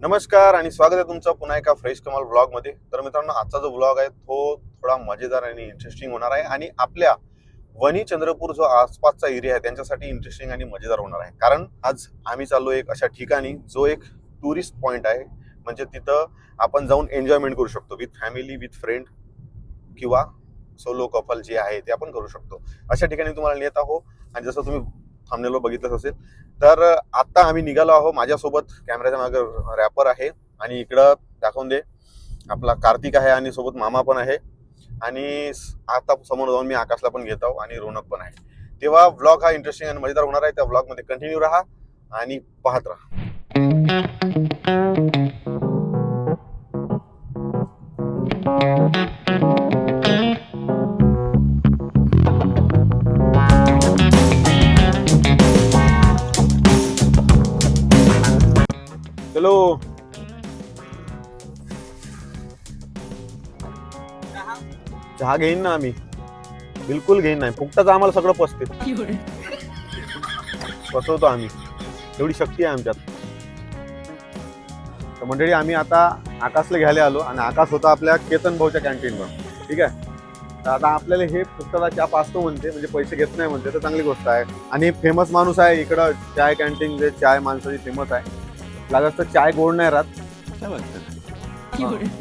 नमस्कार आणि स्वागत आहे तुमचं पुन्हा एका फ्रेश कमाल व्लॉग मध्ये. तर मित्रांनो, आजचा जो व्लॉग आहे तो थोडा मजेदार आणि इंटरेस्टिंग होणार आहे आणि आपल्या वणी चंद्रपूर जो आसपासचा एरिया आहे त्यांच्यासाठी इंटरेस्टिंग आणि मजेदार होणार आहे. कारण आज आम्ही चाललो एक अशा ठिकाणी जो एक टुरिस्ट पॉइंट आहे. म्हणजे तिथं आपण जाऊन एन्जॉयमेंट करू शकतो विथ फॅमिली, विथ फ्रेंड किंवा सोलो कपल जे आहे ते आपण करू शकतो. अशा ठिकाणी तुम्हाला नेत आहो आणि जसं तुम्ही थंबनेलवर बघितलंच असेल तर आता आम्ही निघालो आहो. माझ्यासोबत कॅमेऱ्याच्या मागे रॅपर आहे आणि इकडं दाखवून दे आपला कार्तिक आहे आणि सोबत मामा पण आहे आणि आता समोर जाऊन मी आकाशला पण घेत आहो आणि रोनक पण आहे. तेव्हा व्लॉग हा इंटरेस्टिंग आणि मजेदार होणार आहे. त्या व्लॉग मध्ये कंटिन्यू राहा आणि पाहत राहा. चलो चहा घेईन ना आम्ही, बिलकुल घेईन नाही. फुकटाच आम्हाला सगळं पसते, पसवतो आम्ही, एवढी शक्ती आहे आमच्यात. तर मंडळी, आम्ही आता आकाशला घ्यायला आलो आणि आकाश होता आपल्या केतन भाऊच्या कॅन्टीनवर. ठीक आहे, तर आता आपल्याला हे फुकटाचा चहा पाचतो म्हणते, म्हणजे पैसे घेत नाही म्हणते, तर चांगली गोष्ट आहे. आणि फेमस माणूस आहे इकडं, चाय कॅन्टीन जे चाय माणसाची फेमस आहे. लागत तर चाय गोड नाही राहत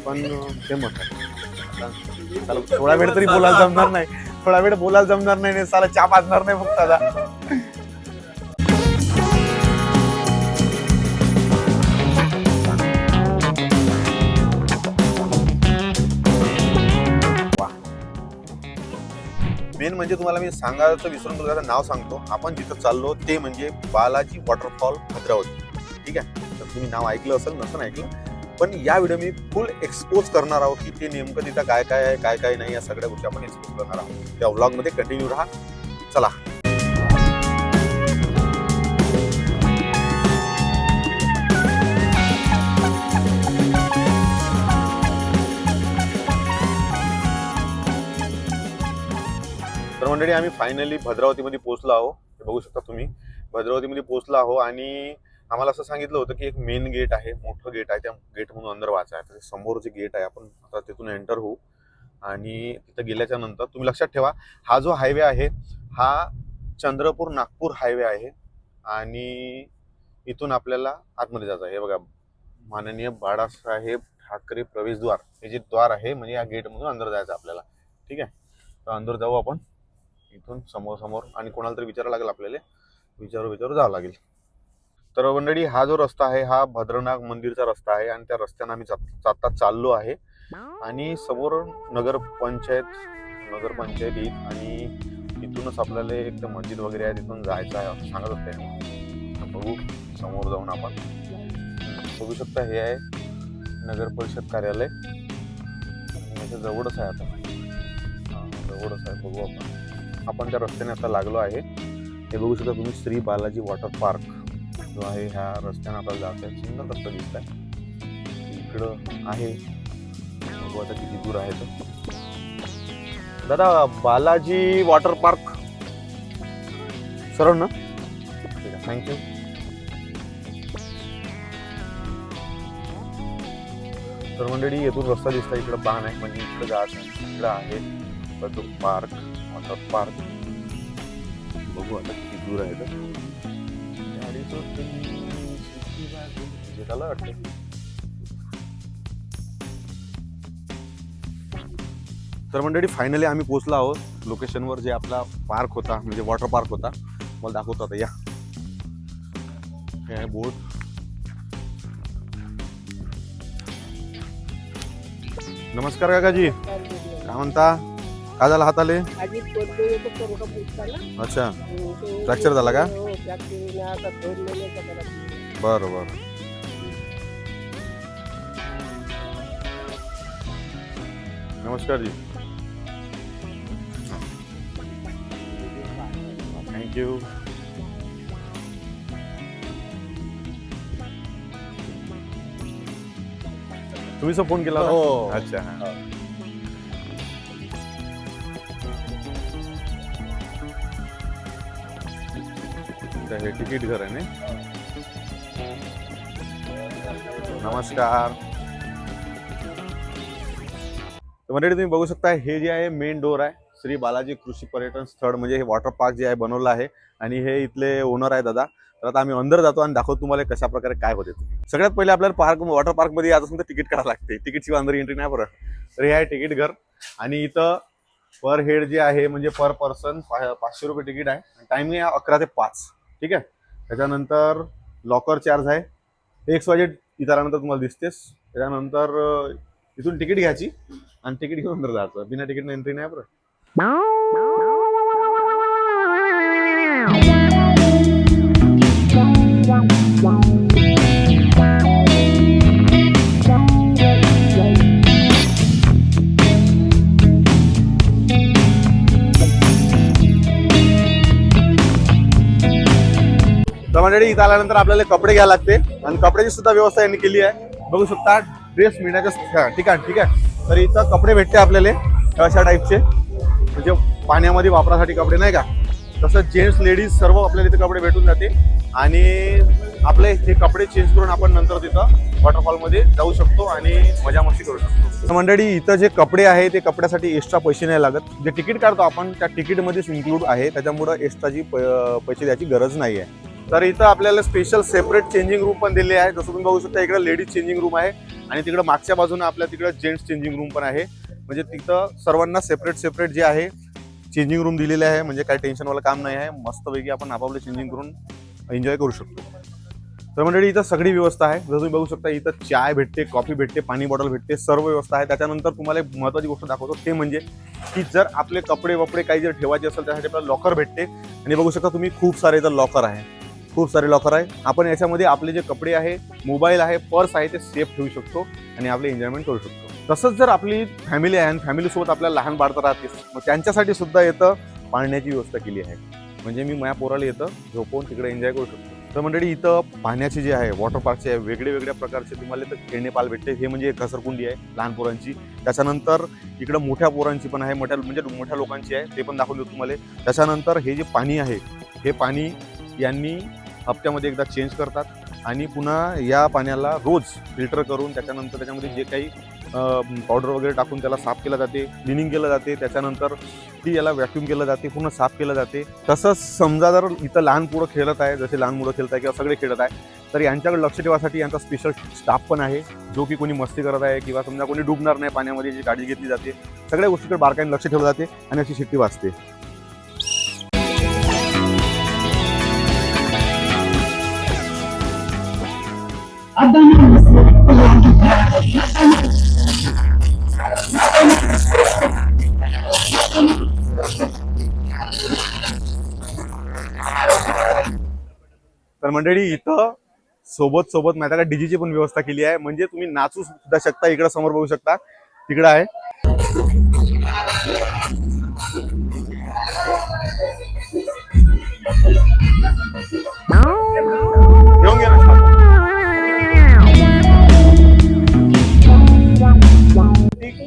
पण फेमस आहे. थोडा वेळ तरी बोलायला जमणार नाही, थोडा वेळ बोलायला जमणार नाही, साला चहा पाजणार नाही फक्त आता. मेन म्हणजे तुम्हाला मी सांगायचं विसरून गेलो, नाव सांगतो. आपण जिथं चाललो ते म्हणजे बालाजी वॉटरफॉल भद्रावती. ठीक आहे, तर तुम्ही नाव ऐकलं असेल, नसेल ऐकलं, पण या व्हिडिओ मी फुल एक्सपोज करणार आहोत की ते नेमकं तिथं काय काय आहे, काय काय नाही, या सगळ्या गोष्टी आपण एक्सपोज करणार आहोत. त्या व्लॉग मध्ये कंटिन्यू राहा. चला. तर मंडळी, आम्ही फायनली भद्रावतीमध्ये पोहोचलो आहो. हे बघू शकता तुम्ही, भद्रावतीमध्ये पोहोचलो आहो आणि आम्हाला असं सांगितलं होतं की एक मेन गेट आहे, मोठं गेट आहे, त्या गेट म्हणून अंदर व्हायचं आहे. तर समोर जे गेट आहे आपण आता तिथून एंटर होऊ आणि तिथं गेल्याच्या नंतर तुम्ही लक्षात ठेवा, हा जो हायवे आहे हा चंद्रपूर नागपूर हायवे आहे आणि इथून आपल्याला आतमध्ये जायचं आहे. हे बघा, माननीय बाळासाहेब ठाकरे प्रवेशद्वार, हे जे द्वार आहे, म्हणजे या गेटमधून अंदर जायचं आपल्याला. ठीक आहे, तर अंदर जाऊ आपण इथून समोर समोर आणि कोणाला तरी विचारायला लागेल, आपल्याला विचारू जावं लागेल. तर मंडळी, हा जो रस्ता आहे हा भद्रनाग मंदिरचा रस्ता आहे आणि त्या रस्त्याने आम्ही आता चाललो आहे आणि समोर नगरपंचायत येईल आणि इथूनच आपल्याला एक मस्जिद वगैरे आहे, तिथून जायचं आहे असं सांगत होते. बघू समोर जाऊन आपण बघू शकता, हे आहे नगर परिषद कार्यालय आणि याच्या जवळच आहे. आता जवळच आहे, बघू आपण त्या रस्त्याने आता लागलो आहे. हे बघू शकता तुम्ही, श्री बालाजी वॉटर पार्क जो आहे ह्या रस्त्याने आपल्याला जायचं आहे. सुंदर रस्ता दिसत आहे, इकडं आहे. बघू आता किती दूर आहे. तर दादा, बालाजी वॉटर पार्क सरळ ना? ठीक आहे, थँक्यू. तर मंडळी, येथून रस्ता दिसता, इकडं बाण आहे, म्हणजे इकडं जायचं आहे. इकडं आहे पार्क, वॉटर पार्क. बघू आता किती दूर आहे. तर मंडळी, फायनली आम्ही पोहोचलो आहोत लोकेशनवर, जे आपला पार्क होता, म्हणजे वॉटर पार्क होता. मला दाखवतो आता. या हे आहे बोट. नमस्कार काकाजी, काय म्हणता? काय झालं हाताले? अच्छा, फ्रॅक्चर झाला का? बरं बरं. नमस्कार जी, थँक्यू. तुम्हीच फोन केला? हो. अच्छा. हे तिकीट घर आहे ना? नमस्कार. तर मंडळी तुम्ही बघू शकता हे जे आहे मेन डोर आहे श्री बालाजी कृषी पर्यटन स्थळ म्हणजे हे वॉटर पार्क जे आहे बनवलं आहे आणि हे इथले ओनर आहे दादा. तर आता आम्ही अंदर जातो आणि दाखवतो तुम्हाला कशा प्रकारे काय होते. सगळ्यात पहिले आपल्याला वॉटर पार्क मध्ये यायचं असेल तर तिकीट काढावं लागते. तिकीट शिवाय अंदर एंट्री नाही बरं. तर हे आहे तिकीट घर आणि इथं पर हेड जे आहे म्हणजे पर पर्सन 500 रुपये तिकीट आहे. टायमिंग आहे 11 ते 5. ठीक आहे. त्याच्यानंतर लॉकर चार्ज आहे. एक्स वाजेट इथं आल्यानंतर तुम्हाला दिसतेस. त्याच्यानंतर इथून तिकीट घ्यायची आणि तिकीट घेऊन अंदर जायचं. बिना तिकीट एंट्री नाही बरं. तर मंडळी इथं आल्यानंतर आपल्याला कपडे घ्यायला लागते आणि कपड्याची सुद्धा व्यवस्था यांनी केली आहे. बघू शकता ड्रेस मिळण्याचं ठिकाण. ठीक आहे. तर इथं कपडे भेटते आपल्याला अशा टाईपचे म्हणजे पाण्यामध्ये वापरासाठी कपडे नाही का. तसं जेंट्स लेडीज सर्व आपल्याला इथे कपडे भेटून जाते आणि आपले हे कपडे चेंज करून आपण नंतर तिथं वॉटरफॉलमध्ये जाऊ शकतो आणि मजा मस्ती करू शकतो. तर मंडळी इथं जे कपडे आहे ते कपड्यासाठी एक्स्ट्रा पैसे नाही लागत. जे तिकीट काढतो आपण त्या तिकीटमध्येच इन्क्लूड आहे. त्याच्यामुळं एक्स्ट्राची पैसे द्यायची गरज नाही आहे. तर इथं आपल्याला स्पेशल सेपरेट चेंजिंग रूम पण दिले आहे. जसं तुम्ही बघू शकता इकडे लेडीज चेंजिंग रूम आहे आणि तिकडे मागच्या बाजूने आपल्या तिकडे जेंट्स चेंजिंग रूम पण आहे. म्हणजे तिथं सर्वांना सेपरेट जे आहे चेंजिंग रूम दिलेले आहे. म्हणजे काही टेन्शनवालं काम नाही आहे. मस्तपैकी आपण आपापले चेंजिंग करून एन्जॉय करू शकतो. तर मंडळी इथं सगळी व्यवस्था आहे. जसं तुम्ही बघू शकता इथं चाय भेटते, कॉफी भेटते, पाणी बॉटल भेटते, सर्व व्यवस्था आहे. त्याच्यानंतर तुम्हाला एक महत्त्वाची गोष्ट दाखवतो ते म्हणजे की जर आपले कपडे वपडे काही जर ठेवायचे असेल त्यासाठी आपल्याला लॉकर भेटते. आणि बघू शकता तुम्ही खूप सारे इथं लॉकर आहे. खूप सारे लॉकर आहे. आपण याच्यामध्ये आपले जे कपडे आहे, मोबाईल आहे, पर्स आहे ते सेफ ठेवू शकतो आणि आपले एन्जॉयमेंट करू शकतो. तसंच जर आपली फॅमिली आहे आणि फॅमिलीसोबत आपल्याला लहान बाळ तर राहतेच, मग त्यांच्यासाठी सुद्धा इथं पाण्याची व्यवस्था केली आहे. म्हणजे मी माझ्या पोराला इथं झोपवून तिकडे एन्जॉय करू शकतो. तर मंडळी इथं पाण्याची जे आहे वॉटर पार्कचे आहे वेगळ्या प्रकारचे तुम्हाला इथं खेळणे पाल भेटते. हे म्हणजे एक घसरकुंडी आहे लहान पोरांची. त्याच्यानंतर इकडं मोठ्या पोरांची पण आहे, मोठ्या लोकांची आहे, ते पण दाखवून देतो तुम्हाला. त्याच्यानंतर हे जे पाणी आहे हे पाणी यांनी हप्त्यामध्ये एकदा चेंज करतात आणि पुन्हा या पाण्याला रोज फिल्टर करून त्याच्यानंतर त्याच्यामध्ये जे काही पावडर वगैरे टाकून त्याला साफ केलं जाते, क्लिनिंग केलं जाते. त्याच्यानंतर ती याला व्हॅक्यूम केलं जाते, पूर्ण साफ केलं जाते. तसंच समजा जर इथं लहान मुलं खेळत आहे, जसे लहान मुलं खेळत आहे किंवा सगळे खेळत आहे, तर यांच्याकडे लक्ष ठेवासाठी यांचा स्पेशल स्टाफ पण आहे जो की कोणी मस्ती करत आहे किंवा समजा कोणी डुबणार नाही पाण्यामध्ये याची काळजी घेतली जाते. सगळ्या गोष्टीकडे बारकाईने लक्ष ठेवलं जाते आणि अशी शिट्टी वाजते. तर मंडळी इथं सोबत माहिती का डीजेची पण व्यवस्था केली आहे. म्हणजे तुम्ही नाचू सुद्धा शकता. इकडे समोर बघू शकता तिकडे आहे. घेऊन घे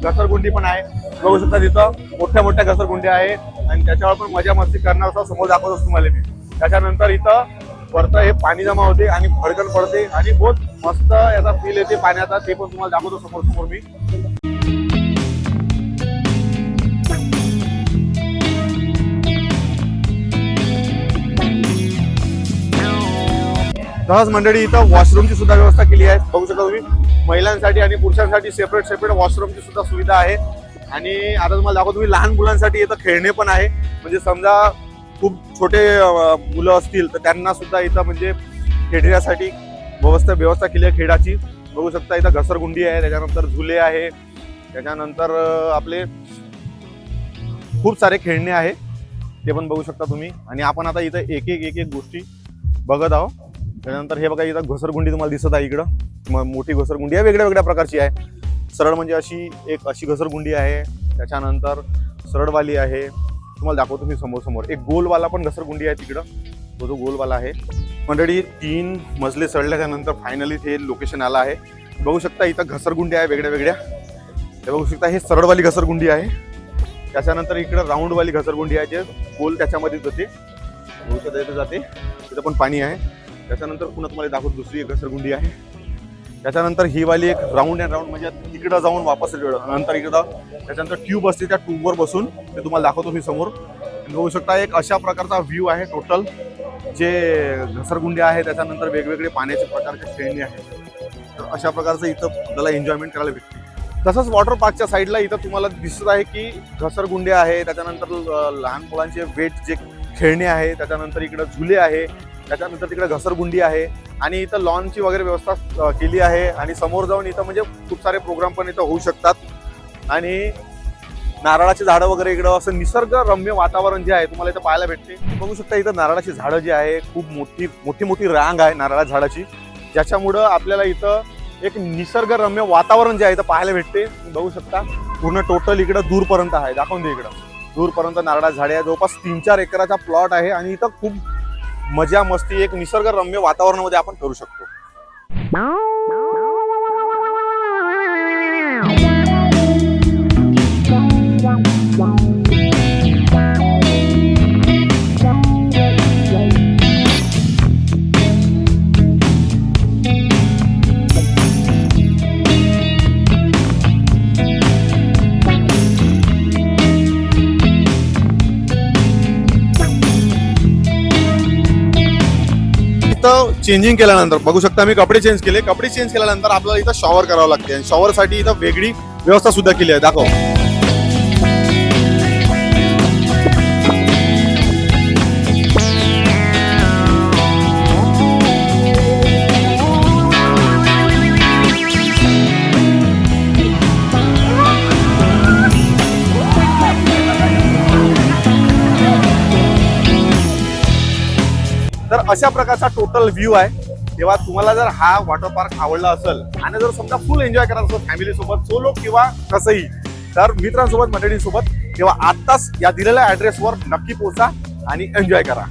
घसरगुंडी पण आहे. बघू शकता तिथं मोठ्या घसरगुंडी आहे आणि त्याच्यावर पण मजा मस्ती करणार असं समोर दाखवतो तुम्हाला मी. त्याच्यानंतर इथं वरतं हे पाणी जमा होते आणि भडकन पडते आणि बहुत मस्त याचा फील येते पाण्याचा. ते पण तुम्हाला दाखवतो समोर मी. तसंच मंडळी इथं वॉशरूमची सुद्धा व्यवस्था केली आहे. बघू शकता तुम्ही महिलांसाठी आणि पुरुषांसाठी सेपरेट वॉशरूमची सुद्धा सुविधा आहे. आणि आता तुम्हाला दाखवतो तुम्ही लहान मुलांसाठी इथं खेळणे पण आहे. म्हणजे समजा खूप छोटे मुलं असतील तर त्यांना सुद्धा इथं म्हणजे खेळण्यासाठी व्यवस्था केली आहे खेळाची. बघू शकता इथं घसरगुंडी आहे, त्याच्यानंतर झुले आहे, त्याच्यानंतर आपले खूप सारे खेळणे आहे ते पण बघू शकता तुम्ही. आणि आपण आता इथं एक एक गोष्टी बघत आहोत. त्यानंतर हे बघा इथं घसरगुंडी तुम्हाला दिसत आहे. इकडं मोठी घसरगुंडी आहे, वेगळ्या प्रकारची आहे. सरळ म्हणजे अशी घसरगुंडी आहे. त्याच्यानंतर सरळवाली आहे, तुम्हाला दाखवतो मी समोर. एक गोलवाला पण घसरगुंडी आहे तिकडं, तो जो गोलवाला आहे. मंडळी 3 मजले चढल्याच्यानंतर फायनली हे लोकेशन आलं आहे. बघू शकता इथं घसरगुंडी आहे वेगळ्या. हे बघू शकता हे सरळवाली घसरगुंडी आहे. त्याच्यानंतर इकडं राऊंडवाली घसरगुंडी आहे जे गोल त्याच्यामध्ये जाते, जाते. तिथं पण पाणी आहे. त्याच्यानंतर पुन्हा तुम्हाला दाखवतो दुसरी एक घसरगुंडी आहे. त्याच्यानंतर ही वाली एक राऊंड अँड राऊंड म्हणजे तिकडं जाऊन वापस नंतर इकडं त्याच्यानंतर ट्यूब असते, त्या ट्यूबवर बसून ते तुम्हाला दाखवतो मी समोर. बघू शकता एक अशा प्रकारचा व्ह्यू आहे टोटल, जे घसरगुंडी आहे, त्याच्यानंतर वेगवेगळे पाण्याचे प्रकारचे खेळणी आहेत. तर अशा प्रकारचं इथं आपल्याला एन्जॉयमेंट करायला भेटते. तसंच वॉटर पार्कच्या साईडला इथं तुम्हाला दिसत आहे की घसरगुंडी आहे, त्याच्यानंतर लहान मुलांचे वेट जे खेळणे आहे, त्याच्यानंतर इकडं झुले आहे, त्याच्यानंतर तिकडे घसरगुंडी आहे आणि इथं लॉनची वगैरे व्यवस्था केली आहे. आणि समोर जाऊन इथं म्हणजे खूप सारे प्रोग्राम पण इथं होऊ शकतात. आणि नारळाची झाडं वगैरे इकडं असं निसर्गरम्य वातावरण जे आहे तुम्हाला इथं पाहायला भेटते. बघू शकता इथं नारळाची झाडं जी आहे खूप मोठी रांग आहे नारळाच्या झाडाची, ज्याच्यामुळं आपल्याला इथं एक निसर्गरम्य वातावरण जे आहे इथं पाहायला भेटते. बघू शकता पूर्ण टोटल इकडं दूरपर्यंत आहे, दाखवून दे इकडं दूरपर्यंत नारळाची झाडे आहे. जवळपास 3-4 एकराचा प्लॉट आहे आणि इथं खूप मजा मस्ती एक निसर्गरम्य वातावरणामध्ये आपण करू शकतो. चेंजिंग केल्यानंतर बघू शकता मी कपडे चेंज केल्यानंतर आपल्याला इथं शॉवर करावं लागते आणि शॉवरसाठी इथं वेगळी व्यवस्था सुद्धा केली आहे. दाखव. तर अशा प्रकारचा टोटल व्ह्यू आहे. तेव्हा तुम्हाला जर हा वॉटर पार्क आवडला असेल आणि जर समजा फुल एन्जॉय करायचं असेल फॅमिली सोबत, सोलो किंवा कसंही, तर मित्रांसोबत मंडळींसोबत, तेव्हा आत्ताच या दिलेल्या ऍड्रेसवर नक्की पोहोचा आणि एन्जॉय करा.